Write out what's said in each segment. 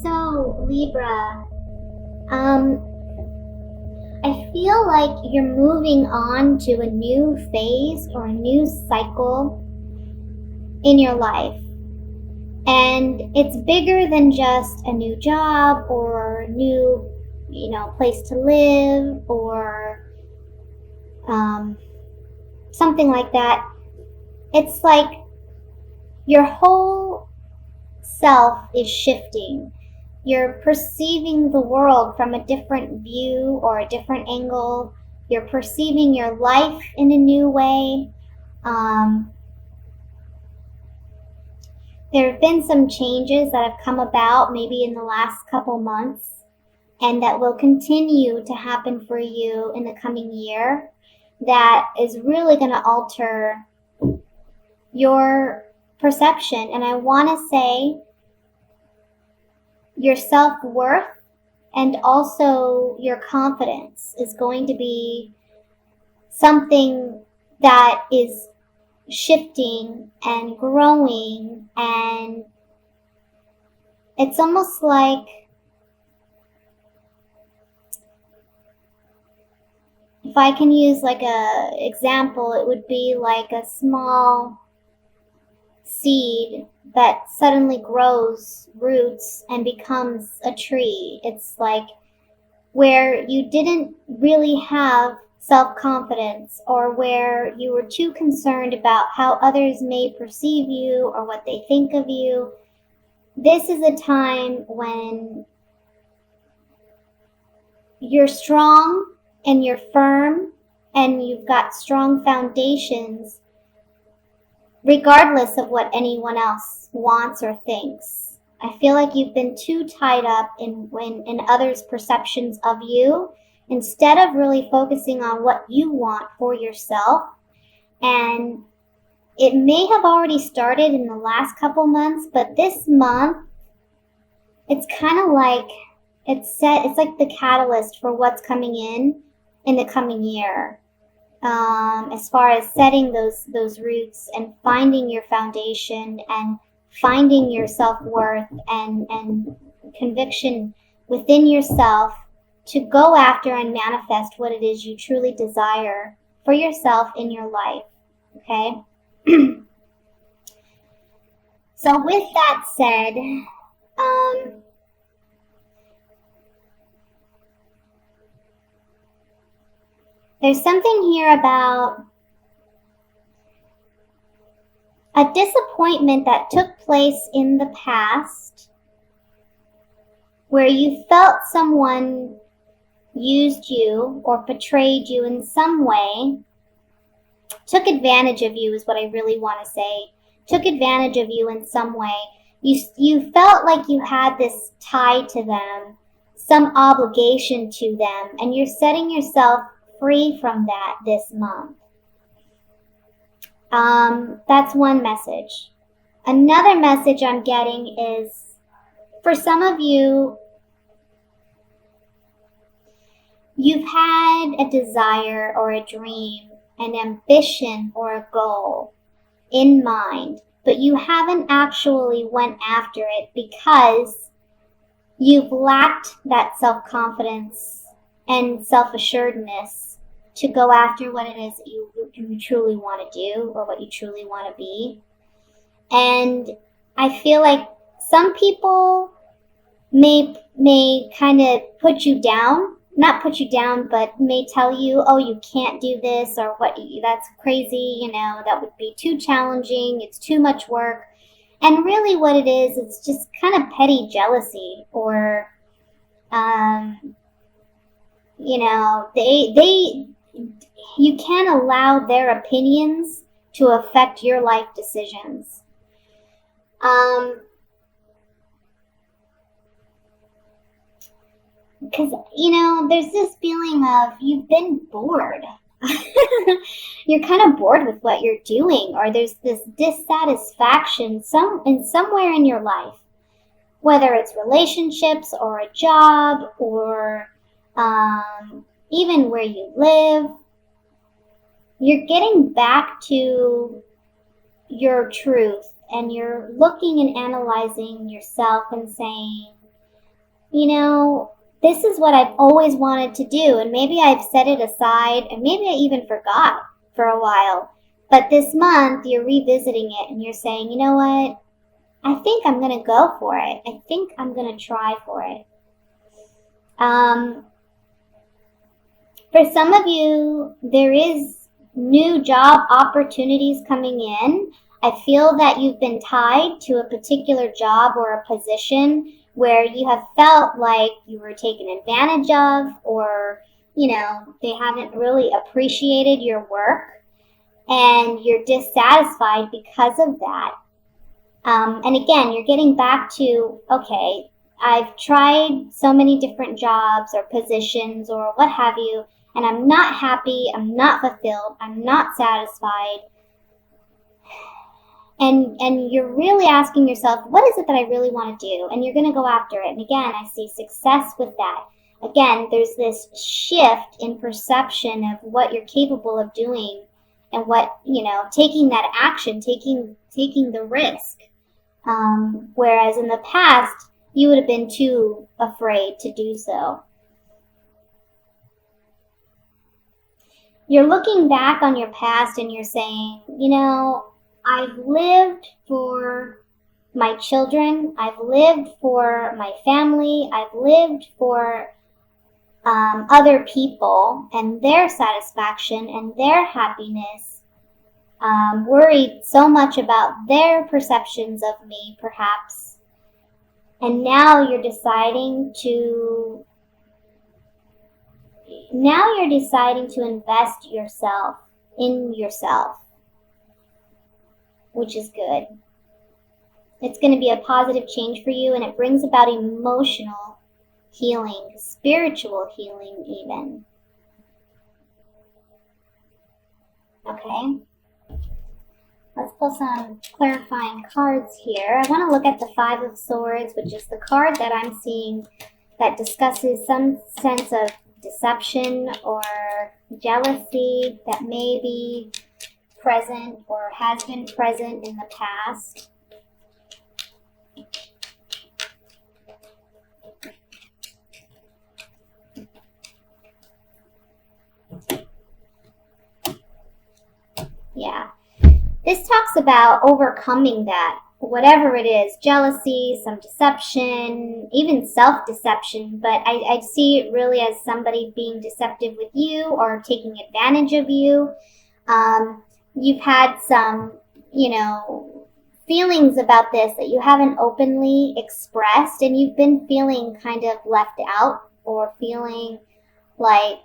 So, Libra, I feel like you're moving on to a new phase or a new cycle in your life. And it's bigger than just a new job or a new, place to live or something like that. It's like your whole self is shifting. You're perceiving the world from a different view or a different angle. You're perceiving your life in a new way. There have been some changes that have come about maybe in the last couple months and that will continue to happen for you in the coming year that is really going to alter your perception. And I want to say your self-worth and also your confidence is going to be something that is shifting and growing, and it's almost like, if I can use like a example, it would be like a small seed that suddenly grows roots and becomes a tree. It's like where you didn't really have self-confidence, or where you were too concerned about how others may perceive you or what they think of you. This is a time when you're strong and you're firm and you've got strong foundations regardless of what anyone else wants or thinks. I feel like you've been too tied up in others' perceptions of you, instead of really focusing on what you want for yourself. And it may have already started in the last couple months, but this month, it's kind of like it's like the catalyst for what's coming in the coming year. As far as setting those roots and finding your foundation and finding your self-worth and conviction within yourself to go after and manifest what it is you truly desire for yourself in your life, okay? So with that said, there's something here about a disappointment that took place in the past where you felt someone used you or betrayed you in some way, took advantage of you is what I really want to say, took advantage of you in some way. You felt like you had this tie to them, some obligation to them, and you're setting yourself free from that this month. That's one message. Another message I'm getting is, for some of you, you've had a desire or a dream, an ambition or a goal in mind, but you haven't actually went after it because you've lacked that self-confidence and self-assuredness to go after what it is that you truly want to do or what you truly want to be. And I feel like some people may kind of put you down, not put you down, but may tell you, oh, you can't do this, or what, that's crazy, that would be too challenging, it's too much work. And really what it is, it's just kind of petty jealousy, or you can't allow their opinions to affect your life decisions. Because, there's this feeling of you've been bored. You're kind of bored with what you're doing, or there's this dissatisfaction somewhere in your life, whether it's relationships or a job or even where you live. You're getting back to your truth, and you're looking and analyzing yourself and saying, you know, this is what I've always wanted to do, and maybe I've set it aside, and maybe I even forgot for a while. But this month, you're revisiting it, and you're saying, you know what? I think I'm going to go for it. I think I'm going to try for it. For some of you, there is new job opportunities coming in. I feel that you've been tied to a particular job or a position where you have felt like you were taken advantage of, or, you know, they haven't really appreciated your work, and you're dissatisfied because of that. And again, you're getting back to, okay, I've tried so many different jobs or positions or what have you, and I'm not happy, I'm not fulfilled, I'm not satisfied. And you're really asking yourself, what is it that I really want to do? And you're going to go after it. And again, I see success with that. Again, there's this shift in perception of what you're capable of doing, and what, you know, taking that action, taking the risk. Whereas in the past, you would have been too afraid to do so. You're looking back on your past and you're saying, you know, I've lived for my children, I've lived for my family, I've lived for other people and their satisfaction and their happiness, worried so much about their perceptions of me, perhaps. And now you're deciding to invest yourself in yourself, which is good. It's going to be a positive change for you, and it brings about emotional healing, spiritual healing even. Okay. Let's pull some clarifying cards here. I want to look at the Five of Swords, which is the card that I'm seeing that discusses some sense of deception or jealousy that may be present or has been present in the past. Yeah. This talks about overcoming that, whatever it is, jealousy, some deception, even self-deception, but I see it really as somebody being deceptive with you or taking advantage of you. You've had some, you know, feelings about this that you haven't openly expressed, and you've been feeling kind of left out, or feeling like,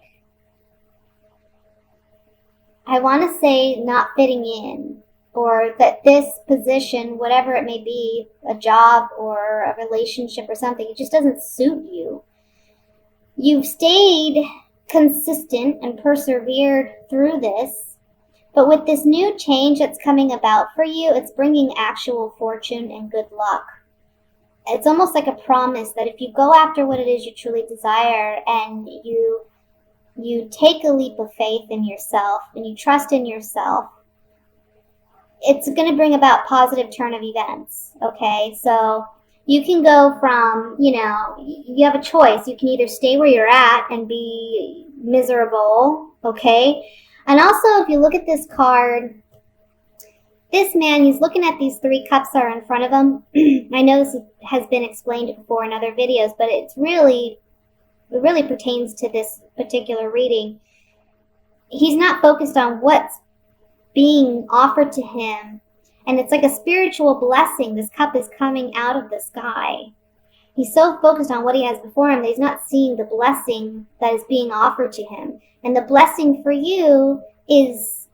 I want to say, not fitting in, or that this position, whatever it may be, a job or a relationship or something, it just doesn't suit you. You've stayed consistent and persevered through this, but with this new change that's coming about for you, it's bringing actual fortune and good luck. It's almost like a promise that if you go after what it is you truly desire, and you take a leap of faith in yourself and you trust in yourself, it's going to bring about positive turn of events. Okay, so you can go from, you know, you have a choice. You can either stay where you're at and be miserable, okay? And also, if you look at this card, this man, he's looking at these three cups that are in front of him. I know this has been explained before in other videos, but it really pertains to this particular reading. He's not focused on what's being offered to him, and it's like a spiritual blessing. This cup is coming out of the sky. He's so focused on what he has before him that he's not seeing the blessing that is being offered to him. And the blessing for you is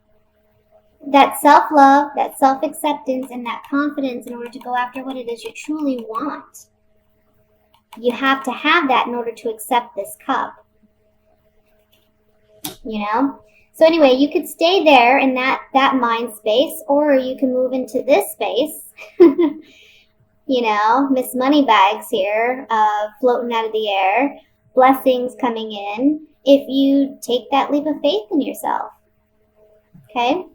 that self-love, that self-acceptance, and that confidence in order to go after what it is you truly want. You have to have that in order to accept this cup. You know? So anyway, you could stay there in that mind space, or you can move into this space. You know, Miss Moneybags here, floating out of the air, blessings coming in, if you take that leap of faith in yourself. Okay?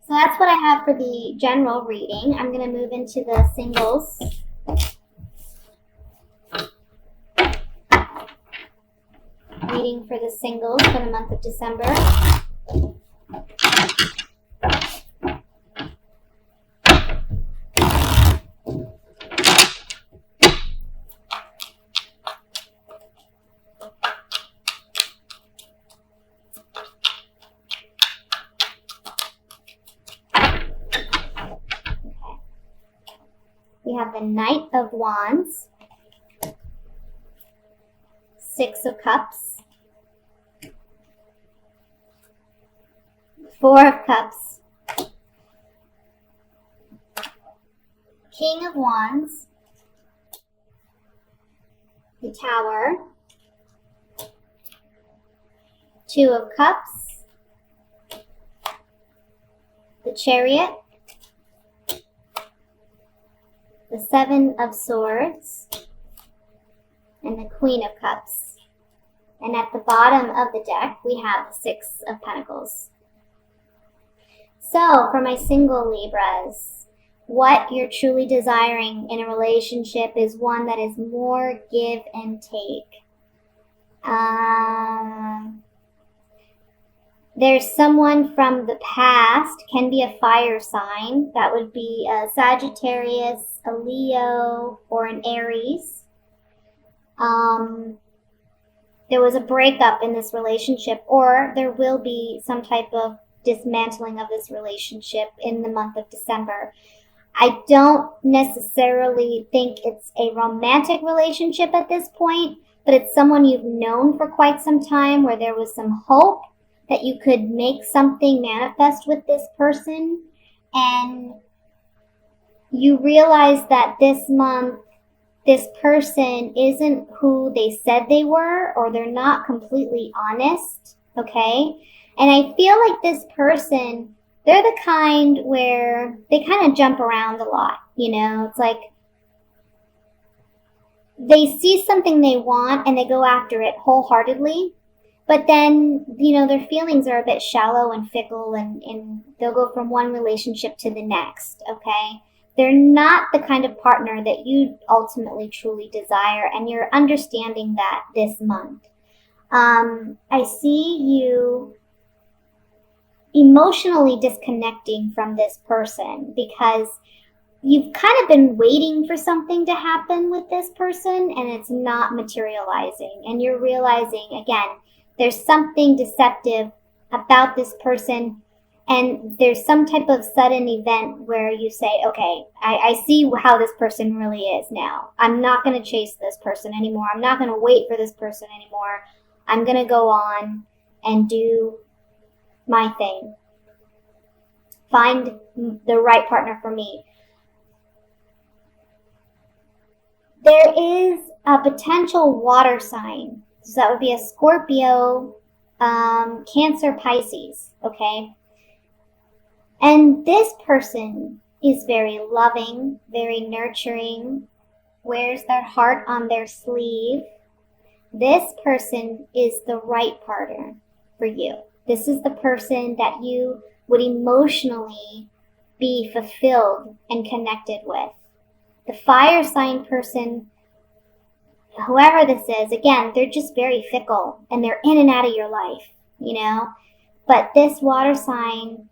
So that's what I have for the general reading. I'm going to move into the singles. reading for the singles for the month of December. We have the Knight of Wands, Six of Cups, Four of Cups, King of Wands, the Tower, Two of Cups, the Chariot, the Seven of Swords, and the Queen of Cups. And at the bottom of the deck, we have the Six of Pentacles. So, for my single Libras, what you're truly desiring in a relationship is one that is more give and take. There's someone from the past, can be a fire sign. That would be a Sagittarius, a Leo, or an Aries. There was a breakup in this relationship, or there will be some type of dismantling of this relationship in the month of December. I don't necessarily think it's a romantic relationship at this point, but it's someone you've known for quite some time where there was some hope that you could make something manifest with this person, and you realize that this month this person isn't who they said they were, or they're not completely honest, okay? And I feel like this person, they're the kind where they kind of jump around a lot, you know? It's like they see something they want and they go after it wholeheartedly. But then, you know, their feelings are a bit shallow and fickle, and they'll go from one relationship to the next, okay? They're not the kind of partner that you ultimately truly desire, and you're understanding that this month. I see you emotionally disconnecting from this person because you've kind of been waiting for something to happen with this person, and it's not materializing. And you're realizing, again, there's something deceptive about this person, and there's some type of sudden event where you say, okay, I see how this person really is now. I'm not going to chase this person anymore. I'm not going to wait for this person anymore. I'm going to go on and do my thing. Find the right partner for me. There is a potential water sign. So that would be a Scorpio, Cancer, Pisces, okay? And this person is very loving, very nurturing, wears their heart on their sleeve. This person is the right partner for you. This is the person that you would emotionally be fulfilled and connected with. The fire sign person, whoever this is, again, they're just very fickle and they're in and out of your life, you know? But this water sign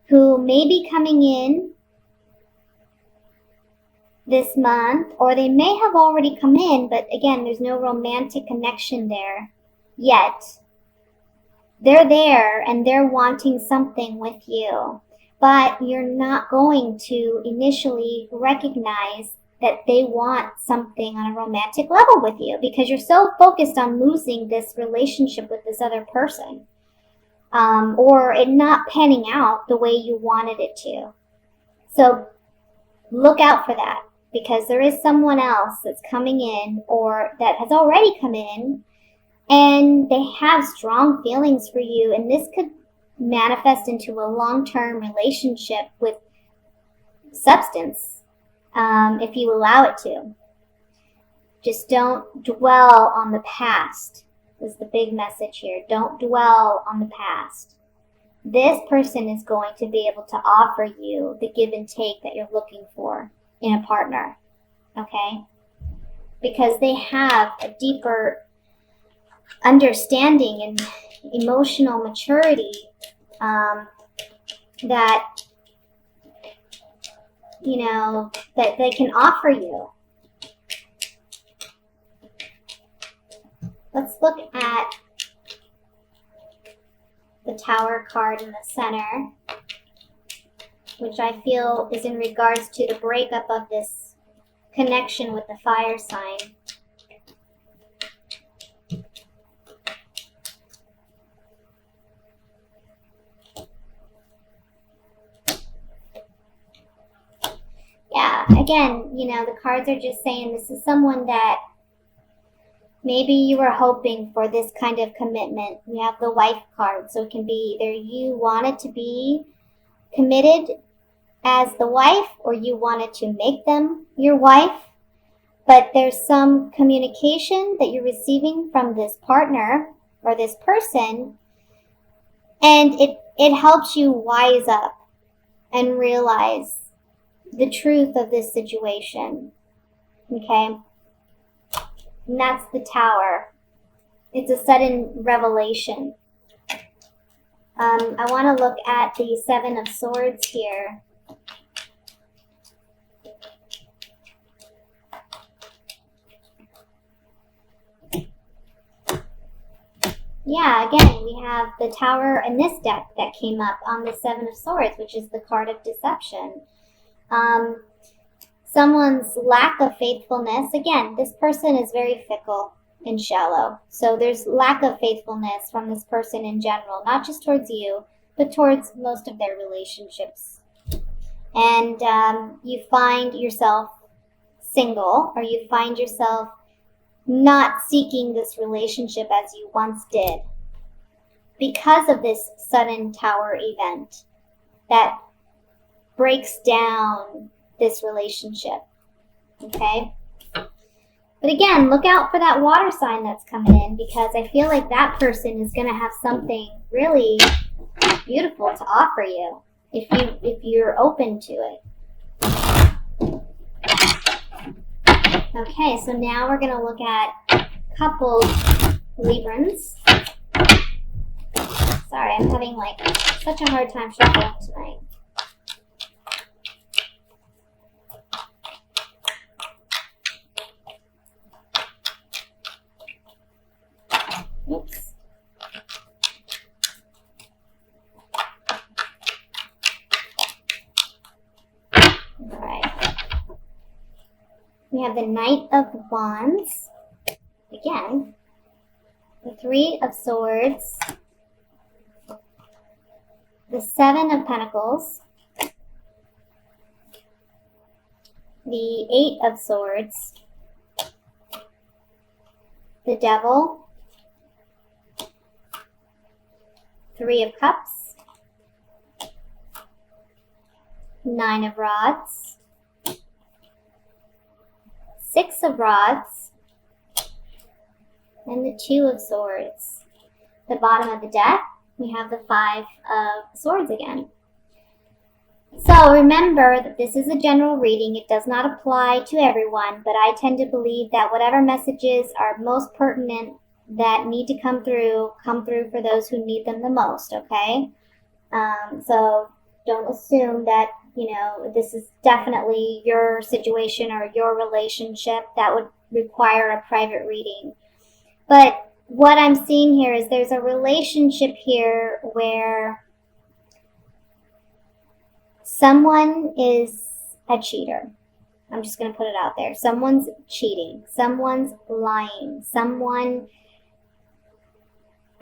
who may be coming in this month, or they may have already come in, but again, there's no romantic connection there yet. They're there and they're wanting something with you, but you're not going to initially recognize that they want something on a romantic level with you because you're so focused on losing this relationship with this other person, or it not panning out the way you wanted it to. So look out for that, because there is someone else that's coming in or that has already come in, and they have strong feelings for you, and this could manifest into a long-term relationship with substance, if you allow it to. Just don't dwell on the past is the big message here. Don't dwell on the past. This person is going to be able to offer you the give and take that you're looking for in a partner, okay? Because they have a deeper understanding and emotional maturity that, you know, that they can offer you. Let's look at the Tower card in the center, which I feel is in regards to the breakup of this connection with the fire sign. Yeah, again, you know, the cards are just saying this is someone that maybe you were hoping for this kind of commitment. We have the wife card, so it can be either you wanted to be committed as the wife or you wanted to make them your wife, but there's some communication that you're receiving from this partner or this person, and it helps you wise up and realize the truth of this situation, okay? And that's the Tower. It's a sudden revelation. I want to look at the Seven of Swords here. Yeah, again, we have the Tower in this deck that came up on the Seven of Swords, which is the card of deception. Someone's lack of faithfulness. Again, this person is very fickle and shallow. So there's lack of faithfulness from this person in general, not just towards you, but towards most of their relationships. And you find yourself single, or you find yourself not seeking this relationship as you once did because of this sudden Tower event that breaks down this relationship, okay? But again, look out for that water sign that's coming in, because I feel like that person is going to have something really beautiful to offer you if you're open to it. Okay, so now we're going to look at coupled Librans. Sorry, I'm having like such a hard time shuffling tonight. Oops. Alright. We have the Knight of Wands. Again. The Three of Swords. The Seven of Pentacles. The Eight of Swords. The Devil. Three of Cups, Nine of Rods, Six of Rods, and the Two of Swords. The bottom of the deck, we have the Five of Swords again. So remember that this is a general reading. It does not apply to everyone, but I tend to believe that whatever messages are most pertinent that need to come through for those who need them the most, okay? So don't assume that, you know, this is definitely your situation or your relationship. That would require a private reading. But what I'm seeing here is there's a relationship here where someone is a cheater. I'm just going to put it out there. Someone's cheating. Someone's lying.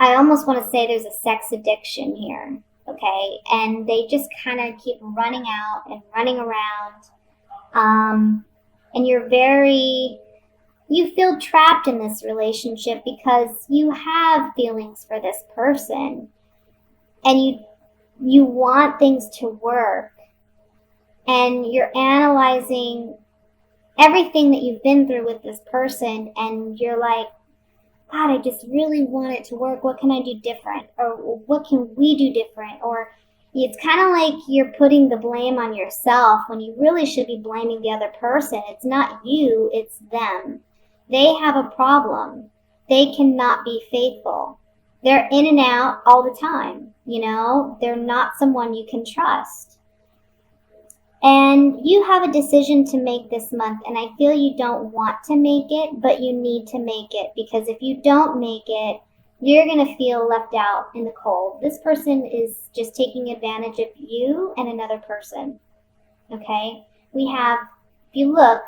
I almost want to say there's a sex addiction here, okay? And they just kind of keep running out and running around. And you feel trapped in this relationship because you have feelings for this person. And you want things to work. And you're analyzing everything that you've been through with this person, and you're like, God, I just really want it to work. What can I do different? Or what can we do different? Or it's kind of like you're putting the blame on yourself when you really should be blaming the other person. It's not you, it's them. They have a problem. they cannot be faithful. They're in and out all the time, you know? They're not someone you can trust. And you have a decision to make this month, and I feel you don't want to make it, but you need to make it, because if you don't make it, you're going to feel left out in the cold. This person is just taking advantage of you and another person, okay? If you look,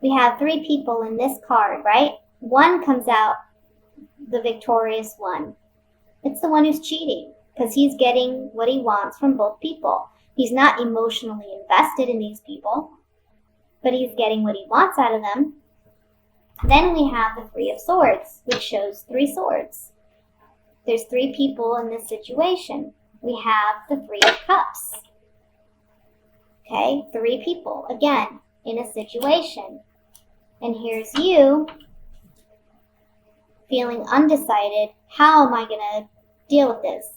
we have 3 people in this card, right? One comes out the victorious one. It's the one who's cheating, because he's getting what he wants from both people. He's not emotionally invested in these people, but he's getting what he wants out of them. Then we have the 3 of Swords, which shows 3 swords. There's 3 people in this situation. We have the 3 of Cups. Okay, 3 people, again, in a situation. And here's you feeling undecided. How am I going to deal with this?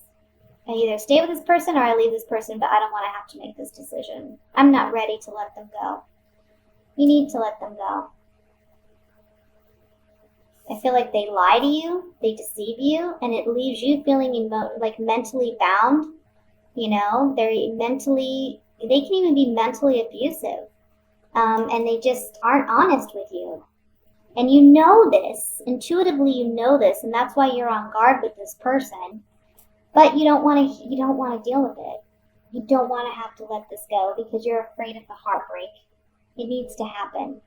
I either stay with this person or I leave this person, but I don't want to have to make this decision. I'm not ready to let them go. You need to let them go. I feel like they lie to you, they deceive you, and it leaves you feeling like mentally bound. You know, they can even be mentally abusive. And they just aren't honest with you. And you know this, intuitively you know this, and that's why you're on guard with this person. But you don't want to deal with it. You don't want to have to let this go because you're afraid of the heartbreak. It needs to happen.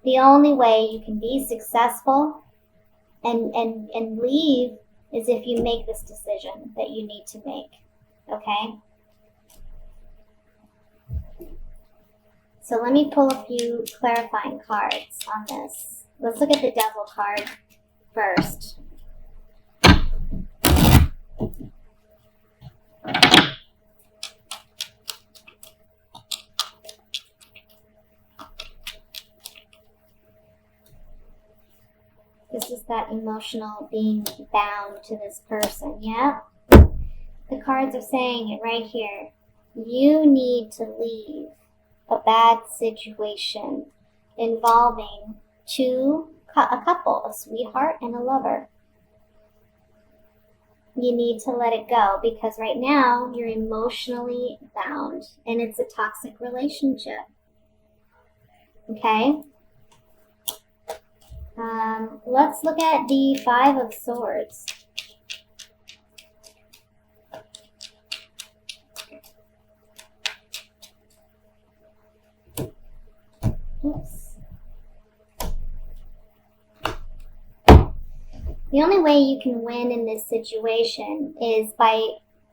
The only way you can be successful and leave is if you make this decision that you need to make. Okay? So let me pull a few clarifying cards on this. Let's look at the Devil card first. This is that emotional being bound to this person, yeah? The cards are saying it right here. You need to leave a bad situation involving a couple, a sweetheart and a lover. You need to let it go because right now you're emotionally bound and it's a toxic relationship. Okay? Let's look at the 5 of Swords. Oops. The only way you can win in this situation is by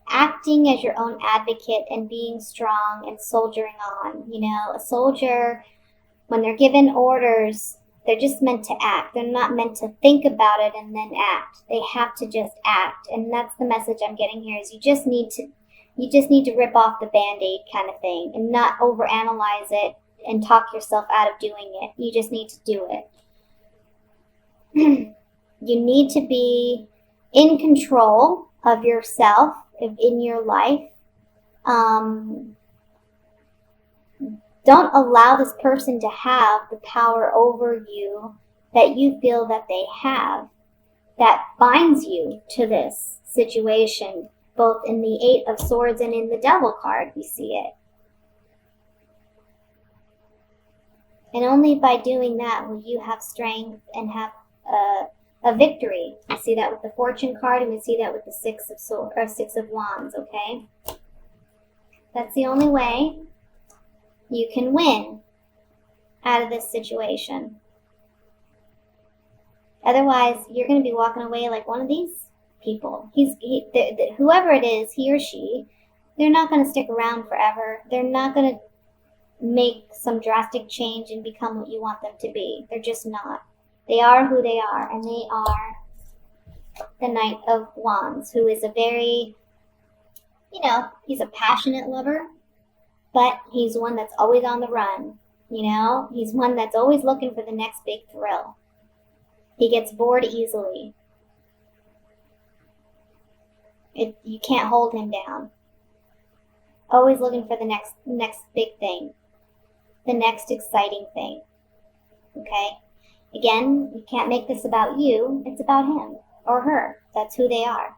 acting as your own advocate and being strong and soldiering on. You know, a soldier, when they're given orders, they're just meant to act. They're not meant to think about it and then act. They have to just act. And that's the message I'm getting here is you just need to rip off the Band-Aid kind of thing and not overanalyze it and talk yourself out of doing it. You just need to do it. You need to be in control of yourself in your life. Don't allow this person to have the power over you that you feel that they have, that binds you to this situation, both in the 8 of Swords and in the Devil card, we see it. And only by doing that will you have strength and have a victory. We see that with the Fortune card, and we see that with the 6 of Wands, okay? That's the only way you can win out of this situation. Otherwise, you're going to be walking away like one of these people. Whoever it is, he or she, they're not going to stick around forever. They're not going to make some drastic change and become what you want them to be. They're just not. They are who they are, and they are the Knight of Wands, who is a very, he's a passionate lover, but he's one that's always on the run. He's one that's always looking for the next big thrill. He gets bored easily. You can't hold him down. Always looking for the next big thing. The next exciting thing. Okay? Again, you can't make this about you. It's about him or her. That's who they are.